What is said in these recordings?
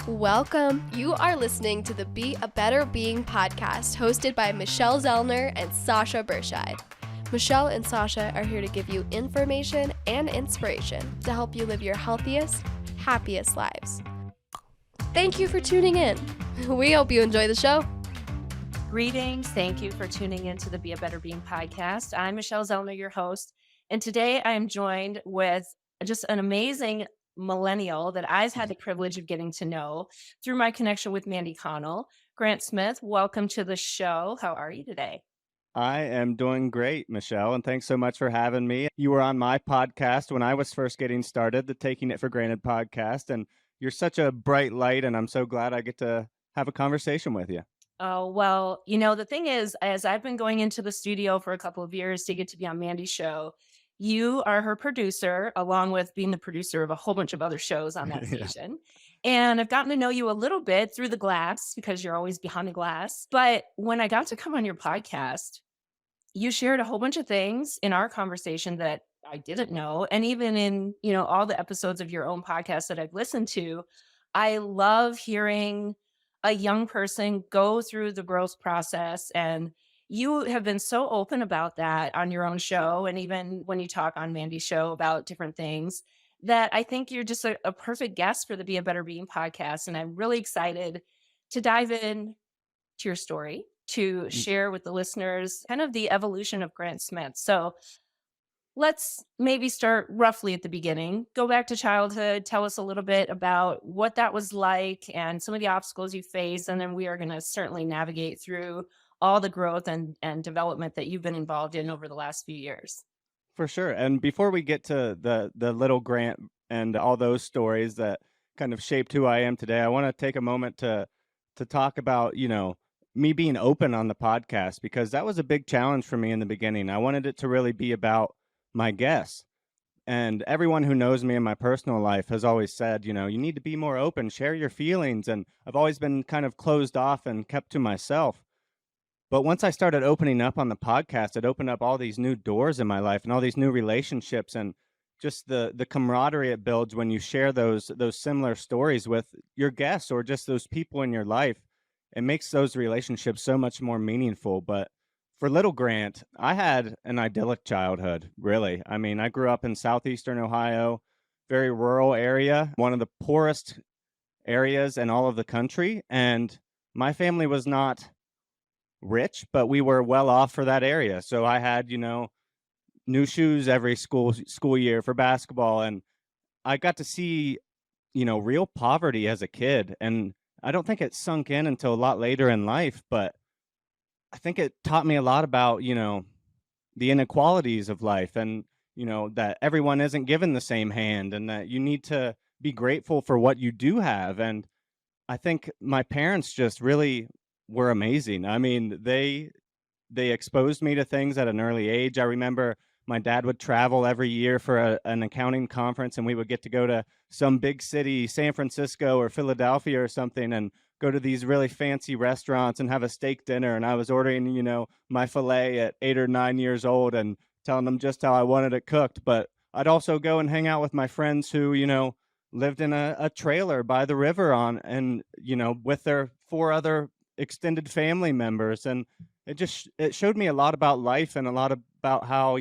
Welcome. You are listening to the Be a Better Being podcast, hosted by Michelle Zellner and Sasha Berscheid. Michelle and Sasha are here to give you information and inspiration to help you live your healthiest, happiest lives. Thank you for tuning in. We hope you enjoy the show. Greetings. Thank you for tuning in to the Be a Better Being podcast. I'm Michelle Zellner, your host. And today I am joined with just an amazing millennial that I've had the privilege of getting to know through my connection with Mandy Connell. Grant Smith, welcome to the show. How are you today? I am doing great, Michelle, and thanks so much for having me. You were on my podcast when I was first getting started, the Taking It for Granted podcast, and you're such a bright light, and I'm so glad I get to have a conversation with you. Oh, well, the thing is, as I've been going into the studio for a couple of years to get to be on Mandy's show, you are her producer, along with being the producer of a whole bunch of other shows on that Yeah. station. And I've gotten to know you a little bit through the glass because you're always behind the glass. But when I got to come on your podcast, you shared a whole bunch of things in our conversation that I didn't know. And even in, all the episodes of your own podcast that I've listened to, I love hearing a young person go through the growth process. And you have been so open about that on your own show. And even when you talk on Mandy's show about different things, that I think you're just a perfect guest for the Be a Better Being podcast. And I'm really excited to dive in to your story, to Mm. share with the listeners kind of the evolution of Grant Smith. So let's maybe start roughly at the beginning. Go back to childhood. Tell us a little bit about what that was like and some of the obstacles you faced. And then we are going to certainly navigate through all the growth and development that you've been involved in over the last few years. For sure. And before we get to the little Grant and all those stories that kind of shaped who I am today, I want to take a moment to talk about, me being open on the podcast, because that was a big challenge for me in the beginning. I wanted it to really be about my guests. And everyone who knows me in my personal life has always said, you need to be more open, share your feelings. And I've always been kind of closed off and kept to myself. But once I started opening up on the podcast, it opened up all these new doors in my life and all these new relationships, and just the camaraderie it builds when you share those similar stories with your guests or just those people in your life. It makes those relationships so much more meaningful. But for little Grant, I had an idyllic childhood, really. I mean, I grew up in southeastern Ohio, very rural area, one of the poorest areas in all of the country, and my family was not rich, but we were well off for that area. So I had, new shoes every school year for basketball, and I got to see, real poverty as a kid. And I don't think it sunk in until a lot later in life, but I think it taught me a lot about, the inequalities of life, and, that everyone isn't given the same hand, and that you need to be grateful for what you do have. And I think my parents just really were amazing. I mean, they exposed me to things at an early age. I remember my dad would travel every year for an accounting conference, and we would get to go to some big city, San Francisco or Philadelphia or something, and go to these really fancy restaurants and have a steak dinner. And I was ordering, my filet at 8 or 9 years old and telling them just how I wanted it cooked. But I'd also go and hang out with my friends who, lived in a trailer by the river and, with their 4 other extended family members. And it showed me a lot about life and a lot about how,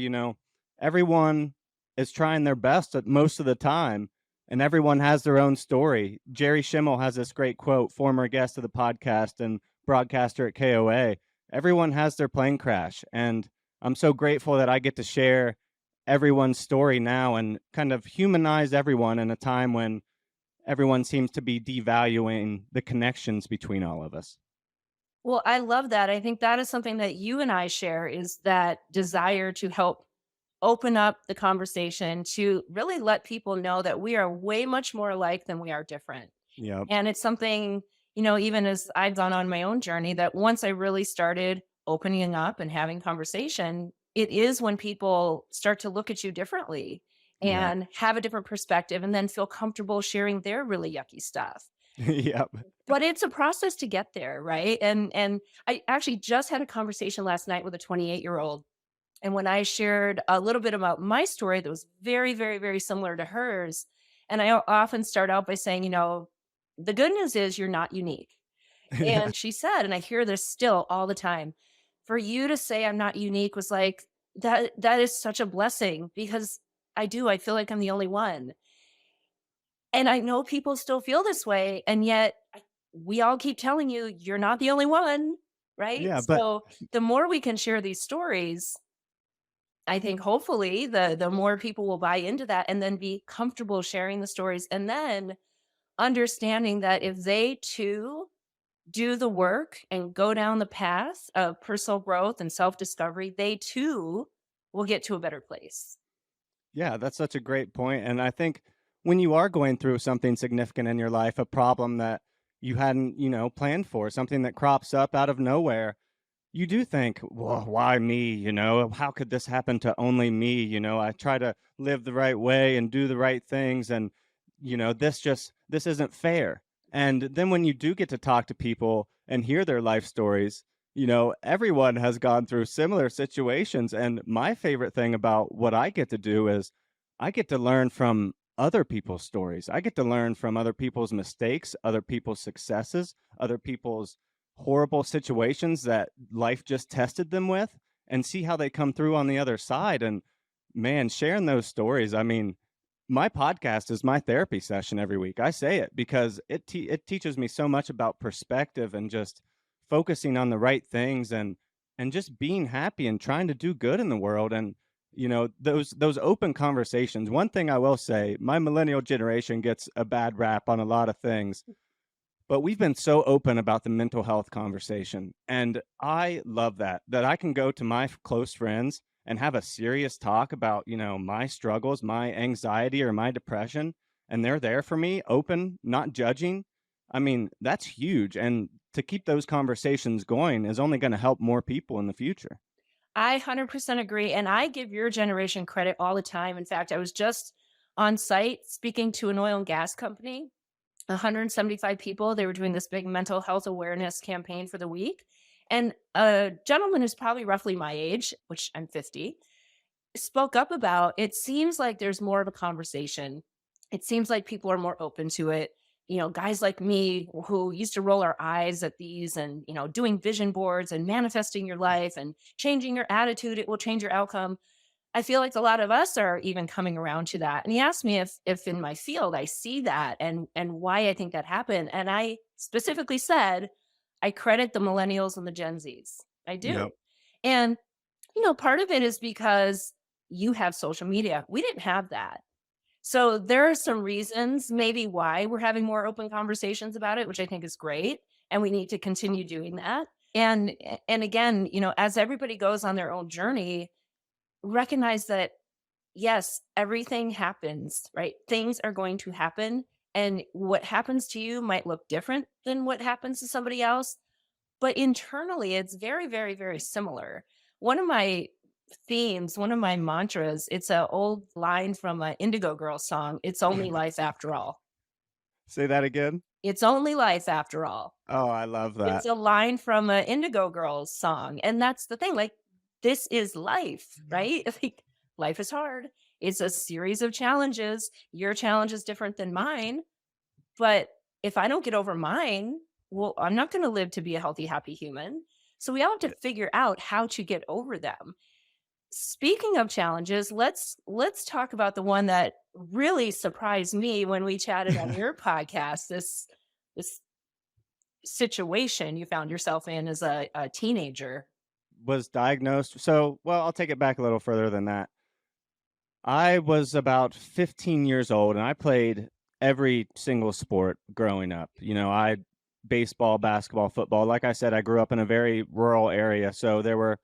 everyone is trying their best at most of the time, and everyone has their own story. Jerry Schimmel has this great quote, former guest of the podcast and broadcaster at KOA. Everyone has their plane crash, and I'm so grateful that I get to share everyone's story now and kind of humanize everyone in a time when everyone seems to be devaluing the connections between all of us. Well, I love that. I think that is something that you and I share, is that desire to help open up the conversation, to really let people know that we are way much more alike than we are different. Yep. And it's something, even as I've gone on my own journey, that once I really started opening up and having conversation, it is when people start to look at you differently Yeah. and have a different perspective and then feel comfortable sharing their really yucky stuff. Yep. But it's a process to get there, right? And I actually just had a conversation last night with a 28-year-old. And when I shared a little bit about my story that was very, very, very similar to hers, and I often start out by saying, the good news is you're not unique. Yeah. And she said, and I hear this still all the time, for you to say I'm not unique was like, that is such a blessing because I feel like I'm the only one. And I know people still feel this way. And yet we all keep telling you, you're not the only one. Right. Yeah, but So the more we can share these stories, I think hopefully the more people will buy into that and then be comfortable sharing the stories and then understanding that if they too do the work and go down the path of personal growth and self-discovery, they too will get to a better place. yeah, that's such a great point. And I think when you are going through something significant in your life, a problem that you hadn't, planned for, something that crops up out of nowhere, you do think, well, why me? How could this happen to only me? I try to live the right way and do the right things. And, this isn't fair. And then when you do get to talk to people and hear their life stories, everyone has gone through similar situations. And my favorite thing about what I get to do is I get to learn from other people's stories. I get to learn from other people's mistakes, other people's successes, other people's horrible situations that life just tested them with, and see how they come through on the other side. And man, sharing those stories, I mean, my podcast is my therapy session every week. I say it because it teaches me so much about perspective and just focusing on the right things, and just being happy and trying to do good in the world. And those open conversations. One thing I will say, my millennial generation gets a bad rap on a lot of things, but we've been so open about the mental health conversation. And I love that I can go to my close friends and have a serious talk about, my struggles, my anxiety or my depression. And they're there for me, open, not judging. I mean, that's huge. And to keep those conversations going is only going to help more people in the future. I 100% agree. And I give your generation credit all the time. In fact, I was just on site speaking to an oil and gas company, 175 people. They were doing this big mental health awareness campaign for the week. And a gentleman who's probably roughly my age, which I'm 50, spoke up about it seems like there's more of a conversation. It seems like people are more open to it. Guys like me who used to roll our eyes at these and, doing vision boards and manifesting your life and changing your attitude, it will change your outcome. I feel like a lot of us are even coming around to that. And he asked me if in my field I see that and why I think that happened. And I specifically said, I credit the millennials and the Gen Zs. I do. Yep. And part of it is because you have social media. We didn't have that. So there are some reasons maybe why we're having more open conversations about it, which I think is great. And we need to continue doing that. And again, as everybody goes on their own journey, recognize that yes, everything happens, right? Things are going to happen. And what happens to you might look different than what happens to somebody else. But internally, it's very, very, very similar. One of my themes, one of my mantras, it's an old line from an Indigo Girls song. It's only life after all. Say that again. It's only life after all. Oh, I love It's that. a line from an Indigo Girls song. And that's the thing. Like, this is life, right? Like, life is hard. It's a series of challenges. Your challenge is different than mine. But if I don't get over mine, well, I'm not going to live to be a healthy, happy human. So we all have to figure out how to get over them. Speaking of challenges, let's talk about the one that really surprised me when we chatted on your podcast. This situation you found yourself in as a teenager. Was diagnosed. So, well, I'll take it back a little further than that. I was about 15 years old and I played every single sport growing up. I baseball, basketball, football. Like I said, I grew up in a very rural area, so there were,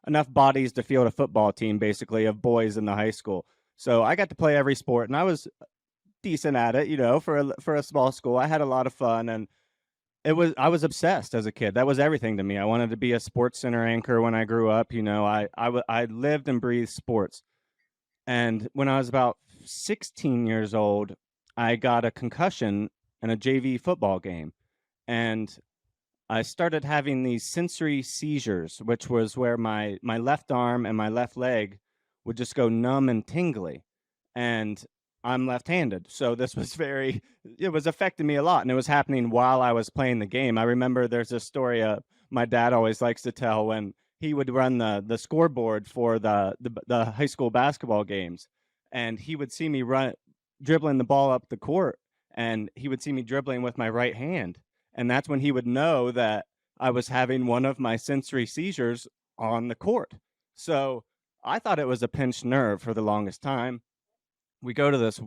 enough bodies to field a football team basically of boys in the high school. So I got to play every sport and I was decent at it, for a small school. I had a lot of fun, and I was obsessed as a kid. That was everything to me. I wanted to be a sports center anchor when I grew up. I lived and breathed sports. And when I was about 16 years old, I got a concussion in a JV football game. And I started having these sensory seizures, which was where my left arm and my left leg would just go numb and tingly. And I'm left-handed. So this was it was affecting me a lot, and it was happening while I was playing the game. I remember there's a story my dad always likes to tell when he would run the scoreboard for the high school basketball games, and he would see me dribbling the ball up the court, and he would see me dribbling with my right hand, and that's when he would know that I was having one of my sensory seizures on the court. So I thought it was a pinched nerve for the longest time. We go to this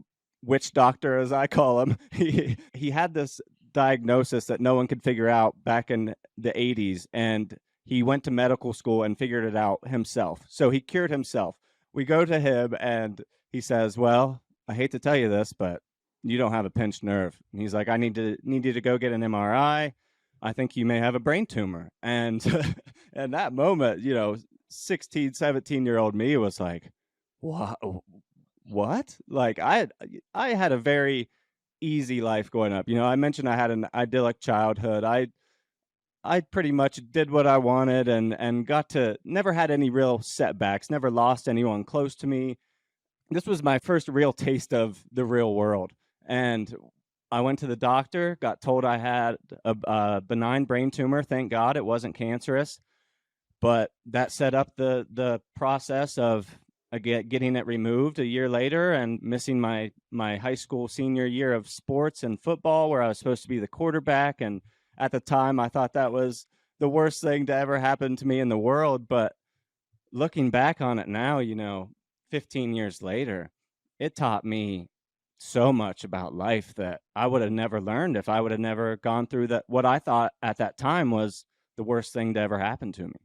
witch doctor, as I call him. He had this diagnosis that no one could figure out back in the 80s, and he went to medical school and figured it out himself. So he cured himself. We go to him, and he says, "Well, I hate to tell you this, but you don't have a pinched nerve." And he's like, "I need you to go get an MRI. I think you may have a brain tumor." And in that moment, 16, 17-year-old me was like, "What? What?" Like I had a very easy life growing up. I mentioned I had an idyllic childhood. I pretty much did what I wanted and got to never had any real setbacks, never lost anyone close to me. This was my first real taste of the real world. And I went to the doctor, got told I had a benign brain tumor. Thank God it wasn't cancerous, but that set up the process of getting it removed a year later and missing my high school senior year of sports and football, where I was supposed to be the quarterback. And at the time, I thought that was the worst thing to ever happen to me in the world. But looking back on it now, 15 years later, it taught me so much about life that I would have never learned if I would have never gone through that, what I thought at that time was the worst thing to ever happen to me.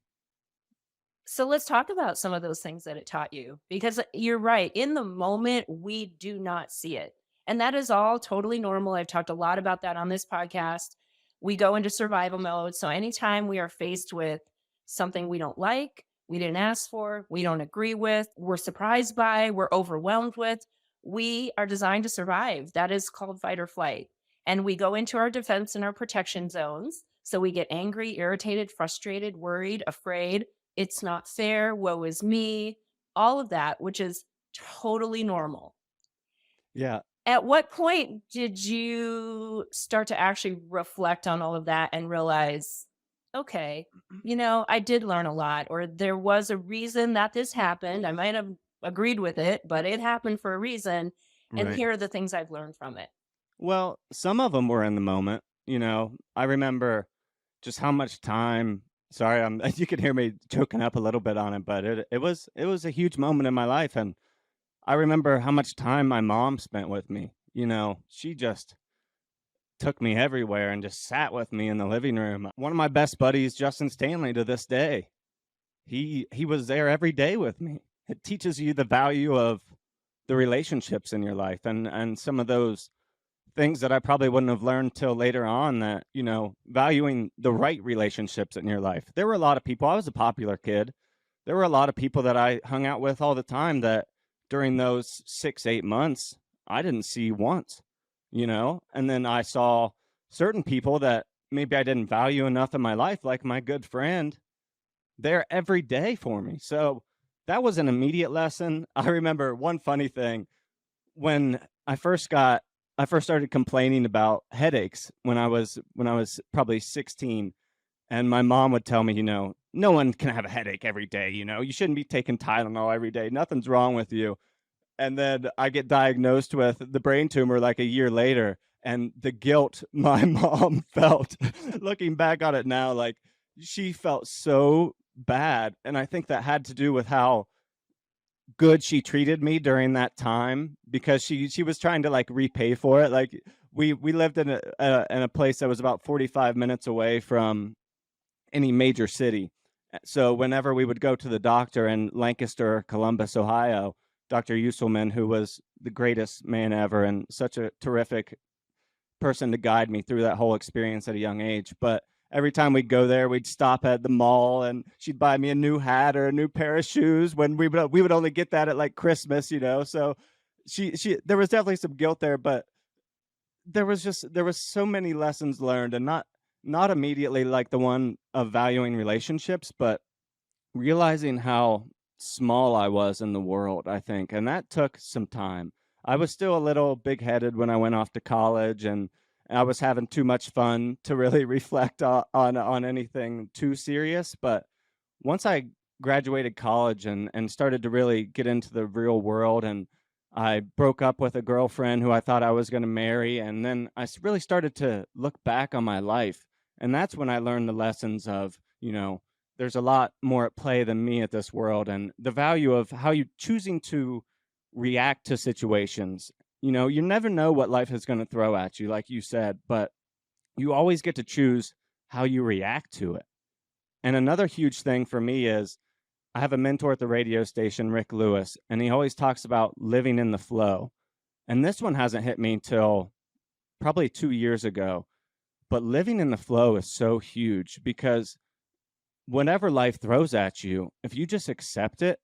So let's talk about some of those things that it taught you, because you're right. In the moment, we do not see it. And that is all totally normal. I've talked a lot about that on this podcast. We go into survival mode. So anytime we are faced with something we don't like, we didn't ask for, we don't agree with, we're surprised by, we're overwhelmed with, we are designed to survive. That is called fight or flight. And we go into our defense and our protection zones. So we get angry, irritated, frustrated, worried, afraid. It's not fair, woe is me, all of that, which is totally normal. Yeah. At what point did you start to actually reflect on all of that and realize, okay, I did learn a lot, or there was a reason that this happened. I might have agreed with it, but it happened for a reason. And Right. here are the things I've learned from it. Well, some of them were in the moment. I remember just how much time. Sorry, you can hear me choking up a little bit on it, but it was a huge moment in my life, and I remember how much time my mom spent with me. She just took me everywhere and just sat with me in the living room. One of my best buddies, Justin Stanley, to this day, he was there every day with me. It teaches you the value of the relationships in your life, and some of those things that I probably wouldn't have learned till later on, that, valuing the right relationships in your life. There were a lot of people. I was a popular kid. There were a lot of people that I hung out with all the time that during those 6, 8 months, I didn't see once. And then I saw certain people that maybe I didn't value enough in my life, like my good friend. They're every day for me. So that was an immediate lesson. I remember one funny thing when I first started complaining about headaches when I was probably 16, and my mom would tell me, no one can have a headache every day, you shouldn't be taking Tylenol every day. Nothing's wrong with you. And then I get diagnosed with the brain tumor like a year later, and the guilt my mom felt looking back on it now, like she felt so bad. And I think that had to do with how good she treated me during that time, because she was trying to like repay for it. Like we lived in a place that was about 45 minutes away from any major city. So whenever we would go to the doctor in Lancaster, Columbus, Ohio, Dr. Uselman, who was the greatest man ever and such a terrific person to guide me through that whole experience at a young age. But every time we'd go there, we'd stop at the mall and she'd buy me a new hat or a new pair of shoes when we would only get that at like Christmas. So she there was definitely some guilt there, but there was so many lessons learned, and not immediately like the one of valuing relationships, but realizing how small I was in the world, I think. And that took some time. I was still a little big-headed when I went off to college, and I was having too much fun to really reflect on anything too serious. But once I graduated college and started to really get into the real world, and I broke up with a girlfriend who I thought I was going to marry, and then really started to look back on my life, and that's when I learned the lessons of, there's a lot more at play than me at this world, and the value of how you choosing to react to situations. You never know what life is going to throw at you, like you said, but you always get to choose how you react to it. And another huge thing for me is I have a mentor at the radio station, Rick Lewis, and he always talks about living in the flow. And this one hasn't hit me till probably 2 years ago. But living in the flow is so huge because whatever life throws at you, if you just accept it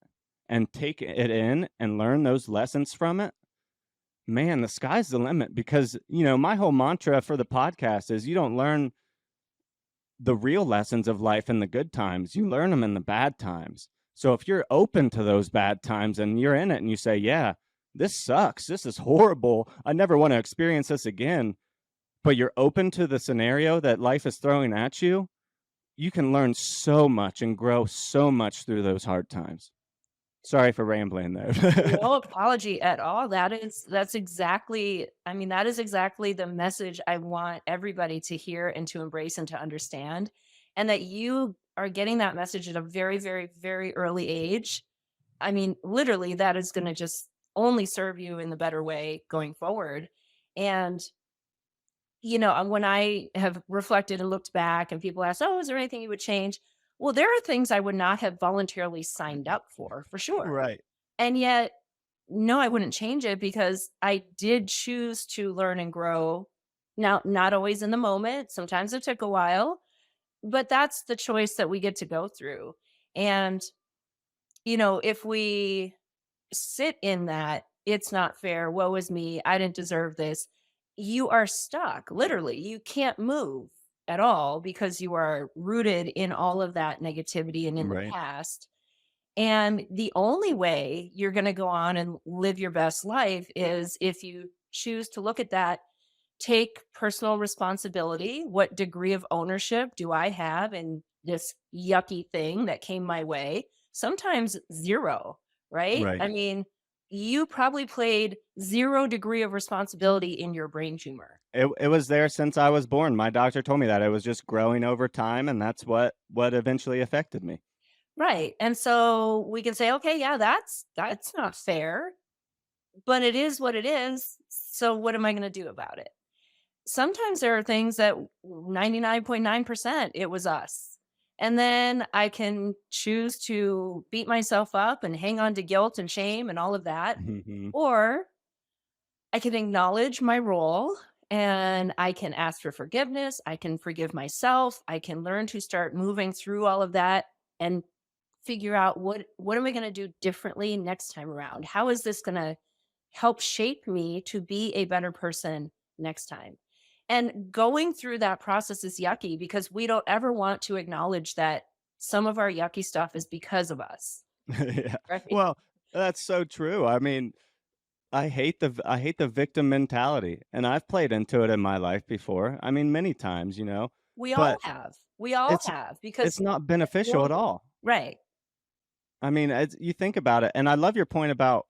and take it in and learn those lessons from it, man, the sky's the limit. Because, my whole mantra for the podcast is you don't learn the real lessons of life in the good times, you learn them in the bad times. So if you're open to those bad times and you're in it and you say, yeah, this sucks, this is horrible, I never want to experience this again, but you're open to the scenario that life is throwing at you, you can learn so much and grow so much through those hard times. Sorry for rambling there. No apology at all. That's exactly, I mean, that is exactly the message I want everybody to hear and to embrace and to understand. And that you are getting that message at a very, very, very early age. I mean, literally, that is going to just only serve you in the better way going forward. And when I have reflected and looked back and people ask, oh, is there anything you would change? Well, there are things I would not have voluntarily signed up for sure. Right. And yet, no, I wouldn't change it because I did choose to learn and grow. Now, not always in the moment. Sometimes it took a while, but that's the choice that we get to go through. And, if we sit in that, it's not fair, woe is me, I didn't deserve this, you are stuck. Literally, you can't move at all because you are rooted in all of that negativity and in the Right. past. And the only way you're going to go on and live your best life is if you choose to look at that, take personal responsibility. What degree of ownership do I have in this yucky thing that came my way? Sometimes zero, right? Right. I mean, you probably played 0 degree of responsibility in your brain tumor. It was there since I was born. My doctor told me that it was just growing over time, and that's what eventually affected me. Right. And so we can say, okay, yeah, that's not fair, but it is what it is. So what am I going to do about it? Sometimes there are things that 99.9% it was us. And then I can choose to beat myself up and hang on to guilt and shame and all of that. Hmm. Or I can acknowledge my role and I can ask for forgiveness. I can forgive myself. I can learn to start moving through all of that and figure out what am I going to do differently next time around? How is this going to help shape me to be a better person next time? And going through that process is yucky because we don't ever want to acknowledge that some of our yucky stuff is because of us, Yeah. right? Well, that's so true. I mean, I hate the victim mentality, and I've played into it in my life before. I mean, many times, We all but have. We all it's have it's because not beneficial at well, all. right. I mean, you think about it, and I love your point about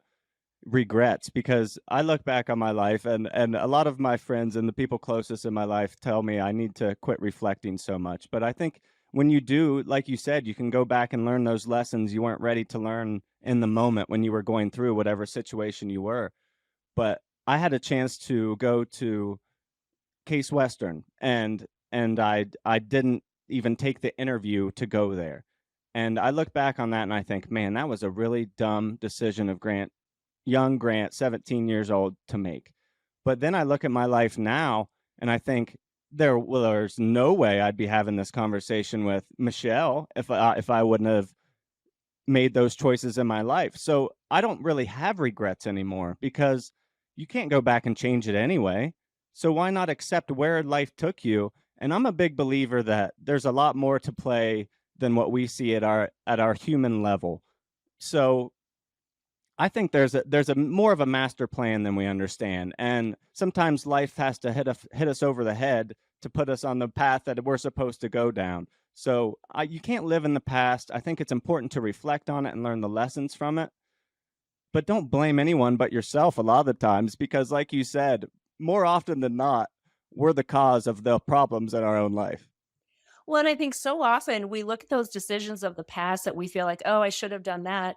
regrets, because I look back on my life, and a lot of my friends and the people closest in my life tell me I need to quit reflecting so much. But I think when you do, like you said, you can go back and learn those lessons you weren't ready to learn in the moment when you were going through whatever situation you were. But I had a chance to go to Case Western, and I didn't even take the interview to go there. And I look back on that and I think, man, that was a really dumb decision of young Grant, 17 years old, to make. But then I look at my life now and I think there's no way I'd be having this conversation with Michelle if I wouldn't have made those choices in my life. So I don't really have regrets anymore because you can't go back and change it anyway. So why not accept where life took you? And I'm a big believer that there's a lot more to play than what we see at our human level. So I think there's a more of a master plan than we understand, and sometimes life has to hit us over the head to put us on the path that we're supposed to go down. So you can't live in the past. I think it's important to reflect on it and learn the lessons from it, but don't blame anyone but yourself a lot of the times because, like you said, more often than not, we're the cause of the problems in our own life. Well, and I think so often we look at those decisions of the past that we feel like, oh, I should have done that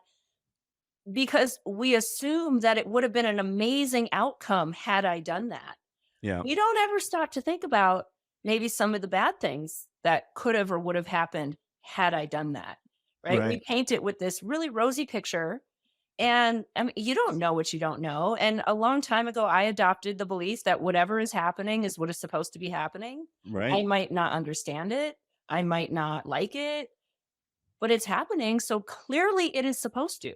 because we assume that it would have been an amazing outcome had I done that. Yeah. We don't ever stop to think about maybe some of the bad things that could have or would have happened had I done that. Right. We Right. paint it with this really rosy picture. And I mean, you don't know what you don't know. And a long time ago, I adopted the belief that whatever is happening is what is supposed to be happening. I Right. might not understand it. I might not like it, but it's happening. So clearly it is supposed to.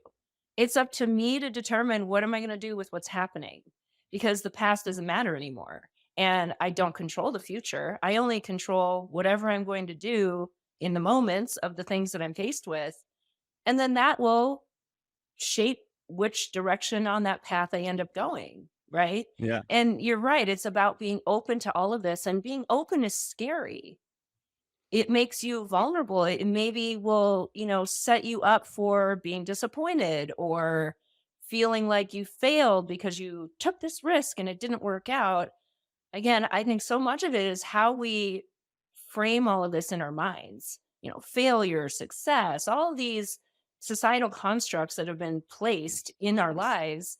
It's up to me to determine what am I going to do with what's happening because the past doesn't matter anymore. And I don't control the future. I only control whatever I'm going to do in the moments of the things that I'm faced with. And then that will shape which direction on that path I end up going. Right. Yeah. And you're right. It's about being open to all of this. And being open is scary. It makes you vulnerable. It maybe will, set you up for being disappointed or feeling like you failed because you took this risk and it didn't work out. Again, I think so much of it is how we frame all of this in our minds. Failure, success, all of these societal constructs that have been placed in our lives.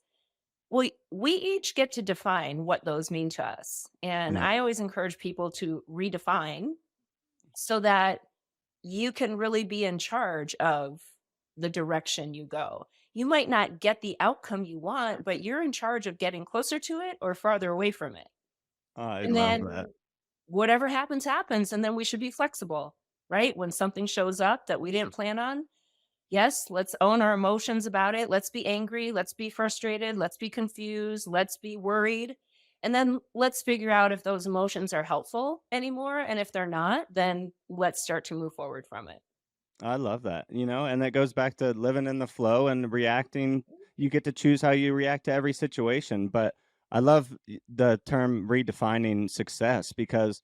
We each get to define what those mean to us. And Yeah. I always encourage people to redefine so that you can really be in charge of the direction you go. You might not get the outcome you want, but you're in charge of getting closer to it or farther away from it. I And love then that. whatever happens, happens. And then we should be flexible, right? When something shows up that we didn't plan on, yes, let's own our emotions about it. Let's be angry. Let's be frustrated. Let's be confused. Let's be worried. And then let's figure out if those emotions are helpful anymore. And if they're not, then let's start to move forward from it. I love that, and that goes back to living in the flow and reacting. You get to choose how you react to every situation. But I love the term redefining success because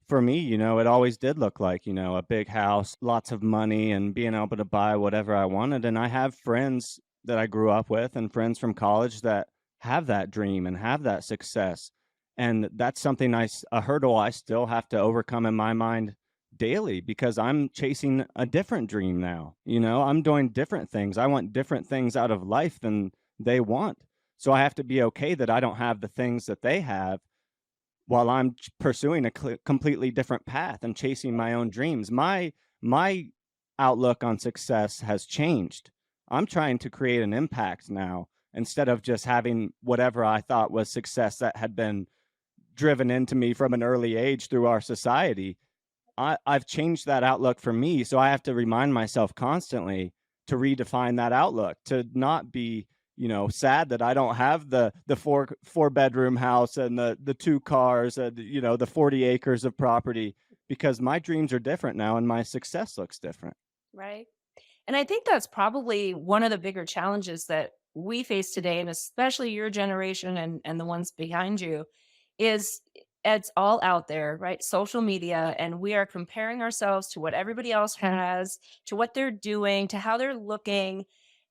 for me, it always did look like, a big house, lots of money, and being able to buy whatever I wanted. And I have friends that I grew up with and friends from college that have that dream and have that success. And that's something a hurdle I still have to overcome in my mind daily because I'm chasing a different dream now. I'm doing different things. I want different things out of life than they want. So I have to be okay that I don't have the things that they have while I'm pursuing a completely different path and chasing my own dreams. My outlook on success has changed. I'm trying to create an impact now instead of just having whatever I thought was success that had been driven into me from an early age through our society. I've changed that outlook for me, so I have to remind myself constantly to redefine that outlook, to not be, sad that I don't have the four bedroom house and the two cars and the 40 acres of property because my dreams are different now and my success looks different. Right. And I think that's probably one of the bigger challenges that we face today, and especially your generation and the ones behind you, is it's all out there, right? Social media, and we are comparing ourselves to what everybody else has, to what they're doing, to how they're looking.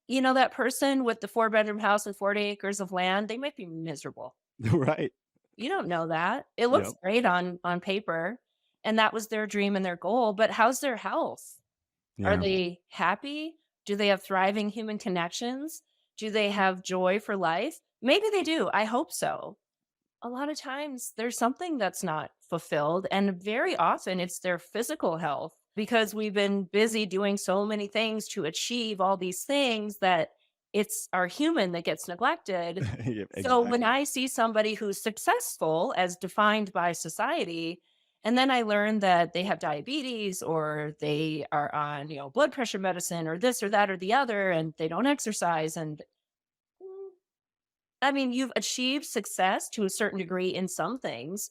That person with the four-bedroom house and 40 acres of land, they might be miserable. Right. You don't know that. It looks Yep. great on paper, and that was their dream and their goal, but how's their health? Are Yeah. they happy? Do they have thriving human connections? Do they have joy for life? Maybe they do. I hope so. A lot of times there's something that's not fulfilled, and very often it's their physical health because we've been busy doing so many things to achieve all these things that it's our human that gets neglected. Yep, So when exactly. I see somebody who's successful as defined by society, and then I learn that they have diabetes or they are on, blood pressure medicine or this or that or the other, and they don't exercise. And mm, I mean, you've achieved success to a certain degree in some things,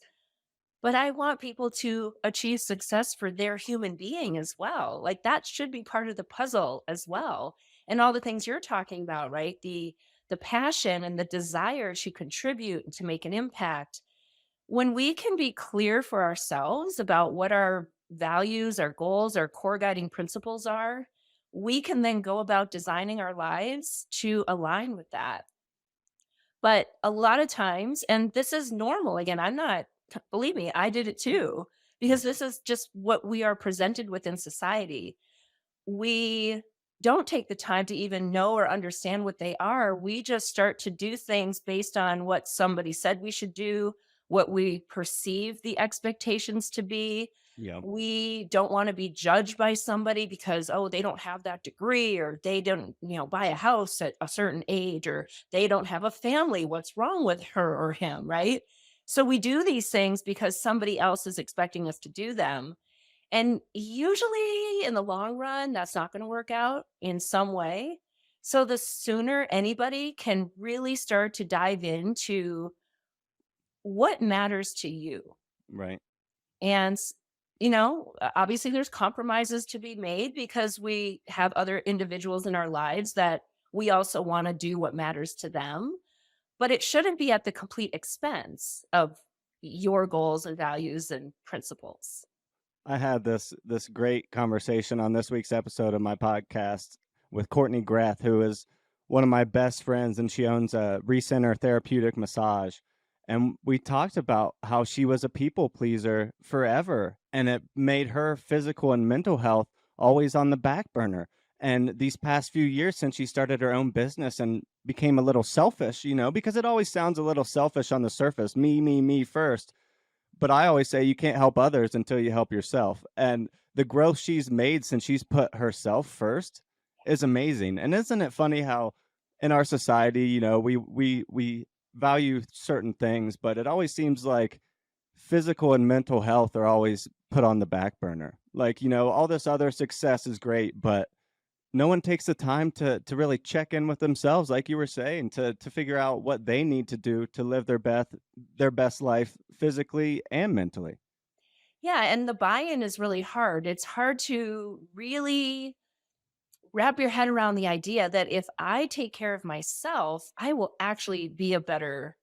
but I want people to achieve success for their human being as well. Like that should be part of the puzzle as well. and all the things you're talking about, right? The passion and the desire to contribute and to make an impact. When we can be clear for ourselves about what our values, our goals, our core guiding principles are, we can then go about designing our lives to align with that. But a lot of times, and this is normal, again, I'm not, believe me, I did it too, because this is just what we are presented with in society. We don't take the time to even know or understand what they are. We just start to do things based on what somebody said we should do, what we perceive the expectations to be. Yeah. We don't want to be judged by somebody because, oh, they don't have that degree, or they don't, buy a house at a certain age, or they don't have a family. What's wrong with her or him, right? So we do these things because somebody else is expecting us to do them, and usually in the long run, that's not going to work out in some way. So the sooner anybody can really start to dive into what matters to you. Right. And, obviously there's compromises to be made because we have other individuals in our lives that we also want to do what matters to them. But it shouldn't be at the complete expense of your goals and values and principles. I had this great conversation on this week's episode of my podcast with Courtney Grath, who is one of my best friends, and she owns a Recenter Therapeutic Massage. And we talked about how she was a people pleaser forever, and it made her physical and mental health always on the back burner. And these past few years, since she started her own business and became a little selfish, because it always sounds a little selfish on the surface, me first, but I always say you can't help others until you help yourself. And the growth she's made since she's put herself first is amazing. And isn't it funny how in our society, we value certain things, but it always seems like physical and mental health are always put on the back burner. Like, all this other success is great, but no one takes the time to really check in with themselves, like you were saying, to figure out what they need to do to live their best life physically and mentally. Yeah, and the buy-in is really hard. It's hard to really wrap your head around the idea that if I take care of myself, I will actually be a better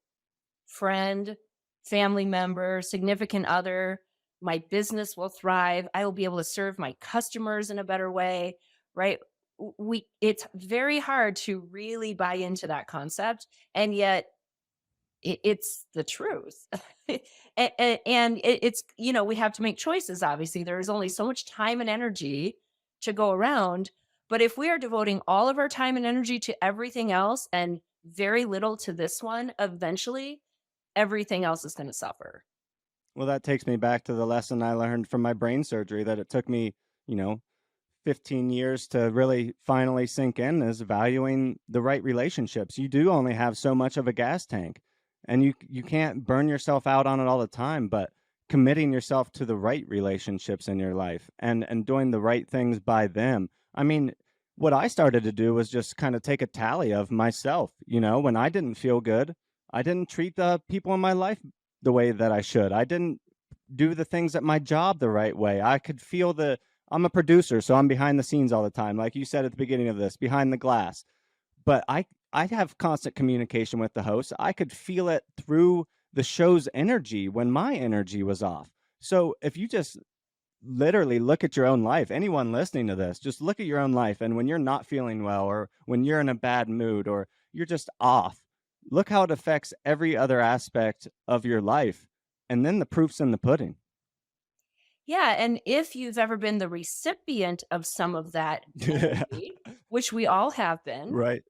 friend, family member, significant other. My business will thrive. I will be able to serve my customers in a better way, right? It's very hard to really buy into that concept, and yet it's the truth. And we have to make choices. Obviously, there is only so much time and energy to go around. But if we are devoting all of our time and energy to everything else and very little to this one, eventually everything else is going to suffer. Well, that takes me back to the lesson I learned from my brain surgery that it took me, you know, 15 years to really finally sink in, is valuing the right relationships. You do only have so much of a gas tank, and you can't burn yourself out on it all the time, but committing yourself to the right relationships in your life and doing the right things by them. I mean, what I started to do was just kind of take a tally of myself. When I didn't feel good, I didn't treat the people in my life the way that I should. I didn't do the things at my job the right way. I could feel I'm a producer, so I'm behind the scenes all the time. Like you said at the beginning of this, behind the glass. But I have constant communication with the host. I could feel it through the show's energy when my energy was off. So if you just literally look at your own life, anyone listening to this, just look at your own life. And when you're not feeling well, or when you're in a bad mood, or you're just off, look how it affects every other aspect of your life. And then the proof's in the pudding. Yeah, and if you've ever been the recipient of some of that energy, which we all have been, Right.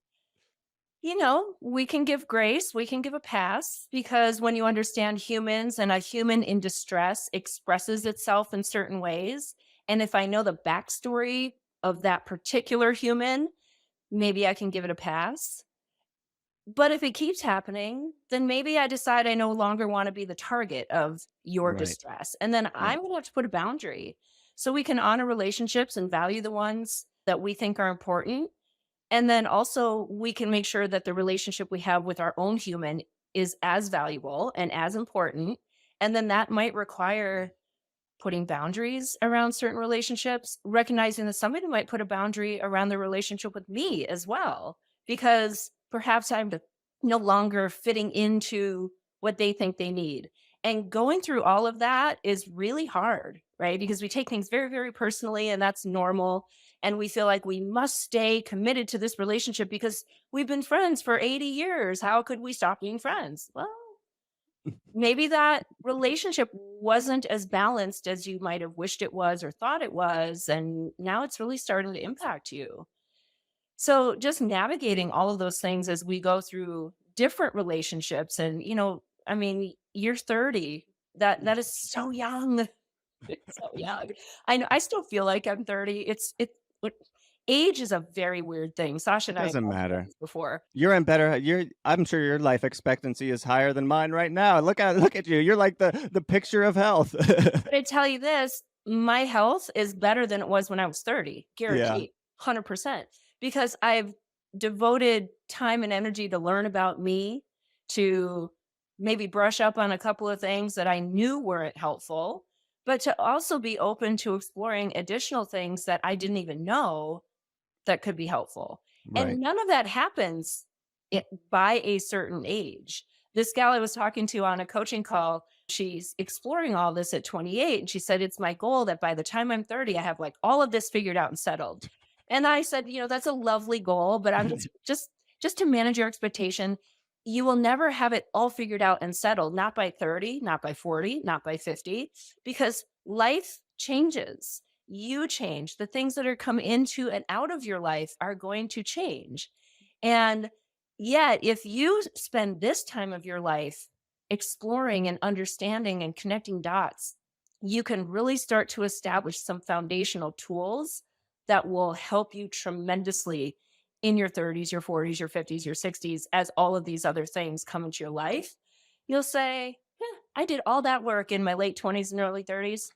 we can give grace, we can give a pass, because when you understand humans and a human in distress expresses itself in certain ways, and if I know the backstory of that particular human, maybe I can give it a pass. But if it keeps happening, then maybe I decide I no longer want to be the target of your Right. distress. And then Yeah. I'm going to have to put a boundary so we can honor relationships and value the ones that we think are important. And then also we can make sure that the relationship we have with our own human is as valuable and as important. And then that might require putting boundaries around certain relationships, recognizing that somebody might put a boundary around their relationship with me as well, because perhaps I'm no longer fitting into what they think they need. And going through all of that is really hard, right? Because we take things very, very personally, and that's normal. And we feel like we must stay committed to this relationship because we've been friends for 80 years. How could we stop being friends? Well, maybe that relationship wasn't as balanced as you might have wished it was or thought it was. And now it's really starting to impact you. So just navigating all of those things as we go through different relationships. And, I mean, you're 30. That is so young. It's so young. I know I still feel like I'm 30. What age is a very weird thing. Sasha It and I have doesn't talked about matter. this before. You're in better. I'm sure your life expectancy is higher than mine right now. Look at you. You're like the picture of health. But I tell you this, my health is better than it was when I was 30, Yeah. guaranteed, 100%, because I've devoted time and energy to learn about me, to maybe brush up on a couple of things that I knew weren't helpful, but to also be open to exploring additional things that I didn't even know that could be helpful. Right. And none of that happens by a certain age. This gal I was talking to on a coaching call, she's exploring all this at 28. And she said, it's my goal that by the time I'm 30, I have like all of this figured out and settled. And I said, that's a lovely goal, but I'm just to manage your expectation. You will never have it all figured out and settled, not by 30, not by 40, not by 50, because life changes. You change. The things that are come into and out of your life are going to change. And yet, if you spend this time of your life exploring and understanding and connecting dots, you can really start to establish some foundational tools that will help you tremendously in your 30s, your 40s, your 50s, your 60s, as all of these other things come into your life. You'll say, yeah, I did all that work in my late 20s and early 30s.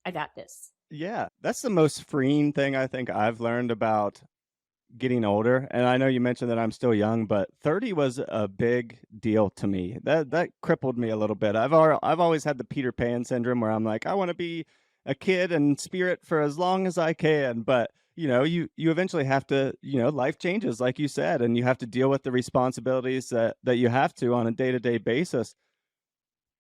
I got this. Yeah. That's the most freeing thing I think I've learned about getting older. And I know you mentioned that I'm still young, but 30 was a big deal to me. That crippled me a little bit. I've always had the Peter Pan syndrome where I'm like, I want to be a kid and spirit for as long as I can. But you eventually have to, life changes, like you said, and you have to deal with the responsibilities that you have to on a day-to-day basis.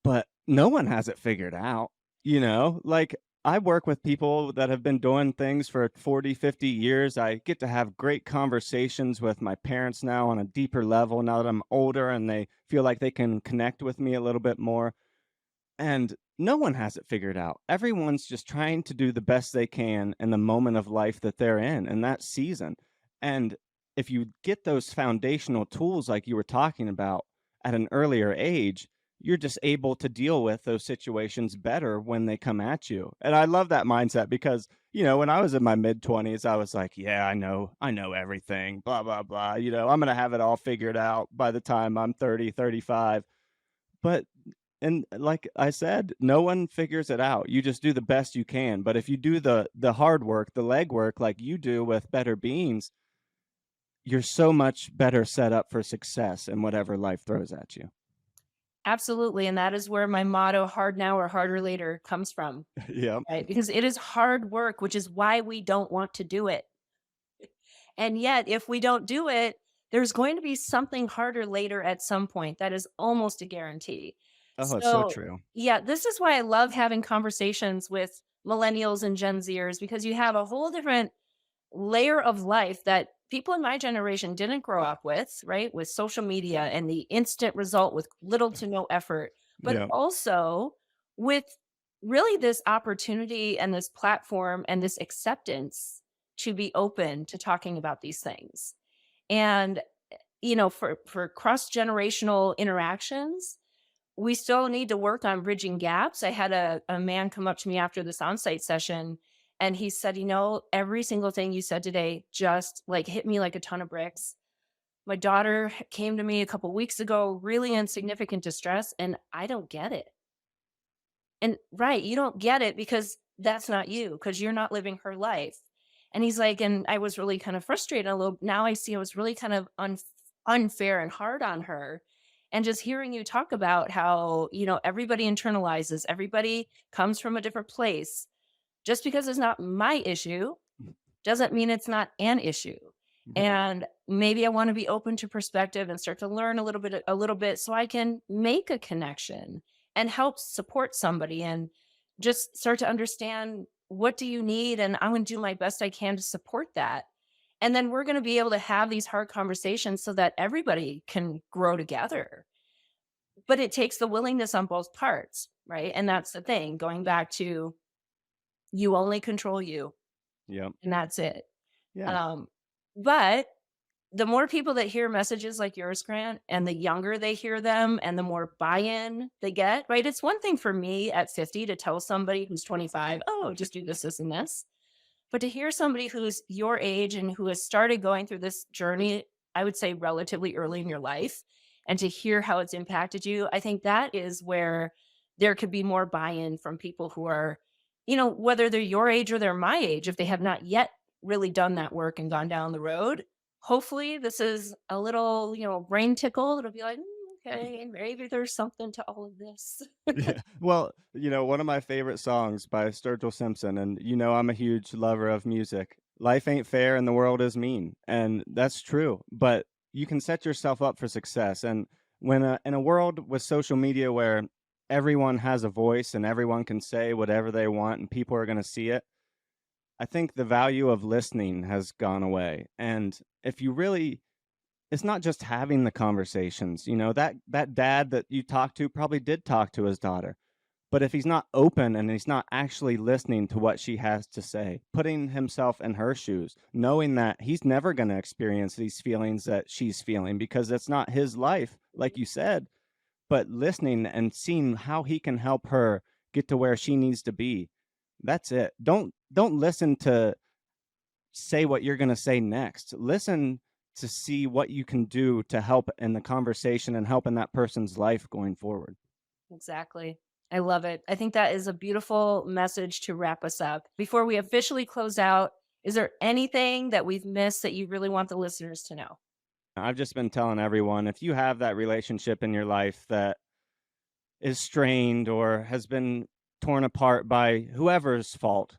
But no one has it figured out, like I work with people that have been doing things for 40, 50 years. I get to have great conversations with my parents now on a deeper level now that I'm older and they feel like they can connect with me a little bit more. And no one has it figured out. Everyone's just trying to do the best they can in the moment of life that they're in that season. And if you get those foundational tools like you were talking about at an earlier age, you're just able to deal with those situations better when they come at you. And I love that mindset because, when I was in my mid 20s, I was like, yeah, I know everything, blah, blah, blah. I'm going to have it all figured out by the time I'm 30, 35. But and like I said, no one figures it out. You just do the best you can. But if you do the hard work, the legwork like you do with Better Beings, you're so much better set up for success in whatever life throws at you. Absolutely. And that is where my motto, hard now or harder later, comes from, Yeah. right? Because it is hard work, which is why we don't want to do it. And yet, if we don't do it, there's going to be something harder later at some point. That is almost a guarantee. Oh, it's so So, true. yeah, this is why I love having conversations with millennials and Gen Zers, because you have a whole different layer of life that people in my generation didn't grow up with, right? With social media and the instant result with little to no effort, but Yeah. also with really this opportunity and this platform and this acceptance to be open to talking about these things. And for cross-generational interactions, we still need to work on bridging gaps. I had a man come up to me after this onsite session and he said, every single thing you said today just like hit me like a ton of bricks. My daughter came to me a couple weeks ago, really in significant distress, and I don't get it. And right, you don't get it because that's not you, because you're not living her life. And he's like, and I was really kind of frustrated a little. Now I see I was really kind of unfair and hard on her. And just hearing you talk about how, everybody internalizes, everybody comes from a different place. Just because it's not my issue doesn't mean it's not an issue. And maybe I want to be open to perspective and start to learn a little bit so I can make a connection and help support somebody and just start to understand, what do you need? And I'm going to do my best I can to support that. And then we're going to be able to have these hard conversations so that everybody can grow together. But it takes the willingness on both parts, right? And that's the thing, going back to, you only control you, Yep. and that's it. Yeah. But the more people that hear messages like yours, Grant, and the younger they hear them and the more buy-in they get, right? It's one thing for me at 50 to tell somebody who's 25, oh, just do this, and this. But to hear somebody who's your age and who has started going through this journey, I would say relatively early in your life, and to hear how it's impacted you, I think that is where there could be more buy-in from people who are, whether they're your age or they're my age, if they have not yet really done that work and gone down the road. Hopefully this is a little, brain tickle. It'll be like, okay, maybe there's something to all of this. Yeah. Well, one of my favorite songs by Sturgill Simpson, and I'm a huge lover of music. Life ain't fair and the world is mean. And that's true. But you can set yourself up for success. And when in a world with social media where everyone has a voice and everyone can say whatever they want and people are going to see it, I think the value of listening has gone away. And if you really, it's not just having the conversations, that dad that you talked to probably did talk to his daughter. But if he's not open and he's not actually listening to what she has to say, putting himself in her shoes, knowing that he's never going to experience these feelings that she's feeling because it's not his life, like you said, but listening and seeing how he can help her get to where she needs to be. That's it. Don't listen to say what you're going to say next. Listen to see what you can do to help in the conversation and help in that person's life going forward. Exactly. I love it. I think that is a beautiful message to wrap us up. Before we officially close out, is there anything that we've missed that you really want the listeners to know? I've just been telling everyone, if you have that relationship in your life that is strained or has been torn apart by whoever's fault,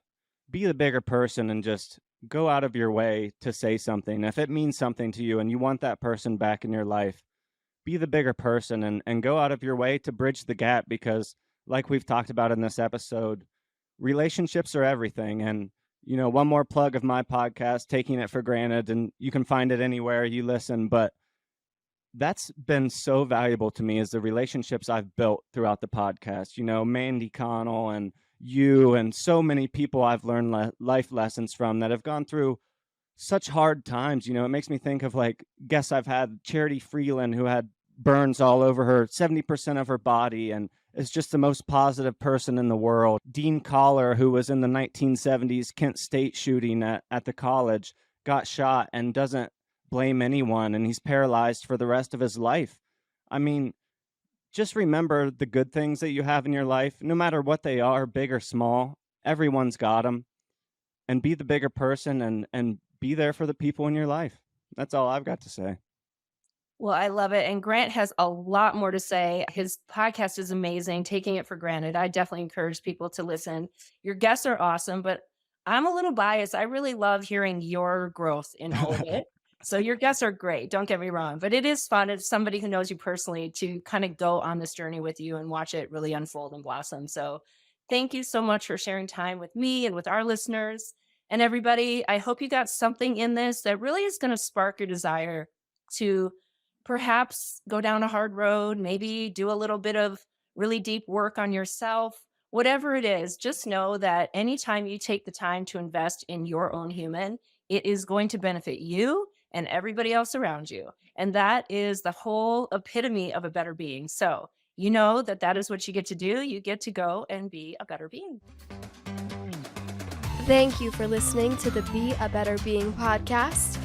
be the bigger person and just go out of your way to say something. If it means something to you and you want that person back in your life, be the bigger person and go out of your way to bridge the gap, because like we've talked about in this episode, relationships are everything. And, one more plug of my podcast, Taking It for Granted, and you can find it anywhere you listen. But that's been so valuable to me, is the relationships I've built throughout the podcast. Mandy Connell and you and so many people I've learned life lessons from that have gone through such hard times. It makes me think of guess I've had Charity Freeland, who had burns all over her 70% of her body and is just the most positive person in the world. Dean Collar, who was in the 1970s Kent State shooting at the college, got shot and doesn't blame anyone, and he's paralyzed for the rest of his life. I mean, just remember the good things that you have in your life, no matter what they are, big or small. Everyone's got them. And be the bigger person and be there for the people in your life. That's all I've got to say. Well, I love it. And Grant has a lot more to say. His podcast is amazing, Taking It for Granted. I definitely encourage people to listen. Your guests are awesome, but I'm a little biased. I really love hearing your growth in all of it. So your guests are great. Don't get me wrong, but it is fun as somebody who knows you personally to kind of go on this journey with you and watch it really unfold and blossom. So thank you so much for sharing time with me and with our listeners. And everybody, I hope you got something in this that really is going to spark your desire to perhaps go down a hard road, maybe do a little bit of really deep work on yourself. Whatever it is, just know that anytime you take the time to invest in your own human, it is going to benefit you and everybody else around you. And that is the whole epitome of a better being. So you know that is what you get to do. You get to go and be a better being. Thank you for listening to the Be a Better Being podcast.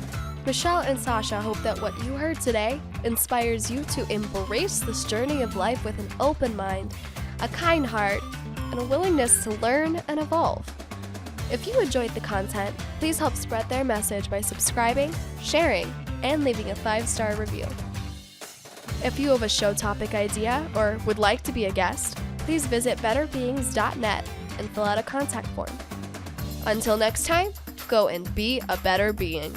Michelle and Sasha hope that what you heard today inspires you to embrace this journey of life with an open mind, a kind heart, and a willingness to learn and evolve. If you enjoyed the content, please help spread their message by subscribing, sharing, and leaving a 5-star review. If you have a show topic idea or would like to be a guest, please visit betterbeings.net and fill out a contact form. Until next time, go and be a better being.